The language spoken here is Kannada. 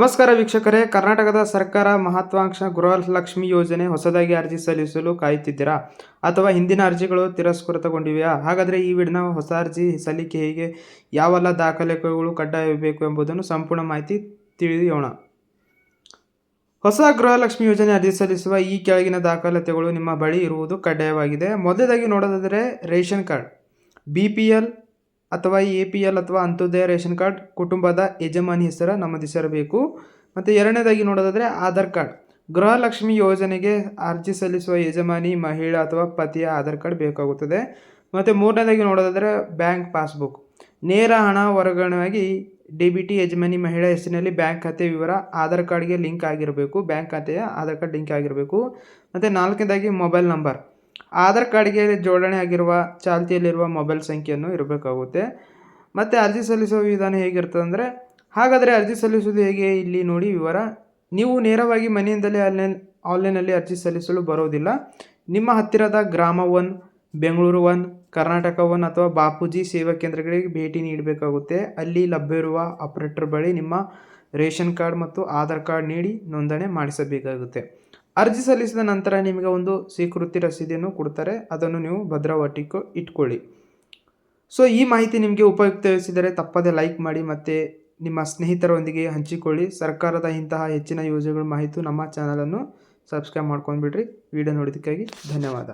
ನಮಸ್ಕಾರ ವೀಕ್ಷಕರೇ, ಕರ್ನಾಟಕದ ಸರ್ಕಾರ ಮಹತ್ವಾಕಾಂಕ್ಷ ಗೃಹಲಕ್ಷ್ಮಿ ಯೋಜನೆ ಹೊಸದಾಗಿ ಅರ್ಜಿ ಸಲ್ಲಿಸಲು ಕಾಯುತ್ತಿದ್ದೀರಾ ಅಥವಾ ಹಿಂದಿನ ಅರ್ಜಿಗಳು ತಿರಸ್ಕೃತಗೊಂಡಿವೆಯಾ? ಹಾಗಾದರೆ ಈ ವಿಡಿಯೋನ ಹೊಸ ಅರ್ಜಿ ಸಲ್ಲಿಕೆ ಹೇಗೆ, ಯಾವೆಲ್ಲ ದಾಖಲೆಗಳು ಕಡ್ಡಾಯಬೇಕು ಎಂಬುದನ್ನು ಸಂಪೂರ್ಣ ಮಾಹಿತಿ ತಿಳಿಯೋಣ. ಹೊಸ ಗೃಹಲಕ್ಷ್ಮಿ ಯೋಜನೆ ಅರ್ಜಿ ಸಲ್ಲಿಸುವ ಈ ಕೆಳಗಿನ ದಾಖಲಾತಿಗಳು ನಿಮ್ಮ ಬಳಿ ಇರುವುದು ಕಡ್ಡಾಯವಾಗಿದೆ. ಮೊದಲಾಗಿ ನೋಡೋದಾದರೆ ರೇಷನ್ ಕಾರ್ಡ್, BPL ಅಥವಾ APL ಅಥವಾ ಅಂತ್ಯೋದಯ ರೇಷನ್ ಕಾರ್ಡ್ ಕುಟುಂಬದ ಯಜಮಾನಿ ಹೆಸರು ನಮೂದಿಸಿರಬೇಕು. ಮತ್ತು ಎರಡನೇದಾಗಿ ನೋಡೋದಾದರೆ ಆಧಾರ್ ಕಾರ್ಡ್, ಗೃಹಲಕ್ಷ್ಮಿ ಯೋಜನೆಗೆ ಅರ್ಜಿ ಸಲ್ಲಿಸುವ ಯಜಮಾನಿ ಮಹಿಳಾ ಅಥವಾ ಪತಿಯ ಆಧಾರ್ ಕಾರ್ಡ್ ಬೇಕಾಗುತ್ತದೆ. ಮತ್ತು ಮೂರನೇದಾಗಿ ನೋಡೋದಾದರೆ ಬ್ಯಾಂಕ್ ಪಾಸ್ಬುಕ್, ನೇರ ಹಣ ವರ್ಗಾವಣೆಯಾಗಿ DBT ಯಜಮಾನಿ ಮಹಿಳಾ ಹೆಸರಿನಲ್ಲಿ ಬ್ಯಾಂಕ್ ಖಾತೆ ವಿವರ ಆಧಾರ್ ಕಾರ್ಡ್ಗೆ ಲಿಂಕ್ ಆಗಿರಬೇಕು, ಬ್ಯಾಂಕ್ ಖಾತೆಯ ಆಧಾರ್ ಕಾರ್ಡ್ ಲಿಂಕ್ ಆಗಿರಬೇಕು. ಮತ್ತು ನಾಲ್ಕನೇದಾಗಿ ಮೊಬೈಲ್ ನಂಬರ್, ಆಧಾರ್ ಕಾರ್ಡ್ಗೆ ಜೋಡಣೆ ಆಗಿರುವ ಚಾಲ್ತಿಯಲ್ಲಿರುವ ಮೊಬೈಲ್ ಸಂಖ್ಯೆಯನ್ನು ಇರಬೇಕಾಗುತ್ತೆ. ಮತ್ತು ಅರ್ಜಿ ಸಲ್ಲಿಸುವ ವಿಧಾನ ಹೇಗಿರ್ತದೆ ಅಂದರೆ, ಹಾಗಾದರೆ ಅರ್ಜಿ ಸಲ್ಲಿಸುವುದು ಹೇಗೆ ಇಲ್ಲಿ ನೋಡಿ ವಿವರ. ನೀವು ನೇರವಾಗಿ ಮನೆಯಿಂದಲೇ ಆನ್ಲೈನಲ್ಲಿ ಅರ್ಜಿ ಸಲ್ಲಿಸಲು ಬರೋದಿಲ್ಲ. ನಿಮ್ಮ ಹತ್ತಿರದ ಗ್ರಾಮ 1, ಬೆಂಗಳೂರು 1, ಕರ್ನಾಟಕ 1 ಅಥವಾ ಬಾಪೂಜಿ ಸೇವಾ ಕೇಂದ್ರಗಳಿಗೆ ಭೇಟಿ ನೀಡಬೇಕಾಗುತ್ತೆ. ಅಲ್ಲಿ ಲಭ್ಯವಿರುವ ಆಪರೇಟರ್ ಬಳಿ ನಿಮ್ಮ ರೇಷನ್ ಕಾರ್ಡ್ ಮತ್ತು ಆಧಾರ್ ಕಾರ್ಡ್ ನೀಡಿ ನೋಂದಣಿ ಮಾಡಿಸಬೇಕಾಗುತ್ತೆ. ಅರ್ಜಿ ಸಲ್ಲಿಸಿದ ನಂತರ ನಿಮಗೆ ಒಂದು ಸ್ವೀಕೃತಿ ರಸೀದಿಯನ್ನು ಕೊಡ್ತಾರೆ, ಅದನ್ನು ನೀವು ಭದ್ರವಾಗಿ ಇಟ್ಕೊಳ್ಳಿ. ಸೊ ಈ ಮಾಹಿತಿ ನಿಮಗೆ ಉಪಯುಕ್ತವೆನಿಸಿದರೆ ತಪ್ಪದೆ ಲೈಕ್ ಮಾಡಿ ಮತ್ತು ನಿಮ್ಮ ಸ್ನೇಹಿತರೊಂದಿಗೆ ಹಂಚಿಕೊಳ್ಳಿ. ಸರ್ಕಾರದ ಇಂತಹ ಹೆಚ್ಚಿನ ಯೋಜನೆಗಳ ಮಾಹಿತಿ ನಮ್ಮ ಚಾನಲನ್ನು ಸಬ್ಸ್ಕ್ರೈಬ್ ಮಾಡ್ಕೊಂಡ್ಬಿಡ್ರಿ. ವಿಡಿಯೋ ನೋಡೋದಕ್ಕಾಗಿ ಧನ್ಯವಾದ.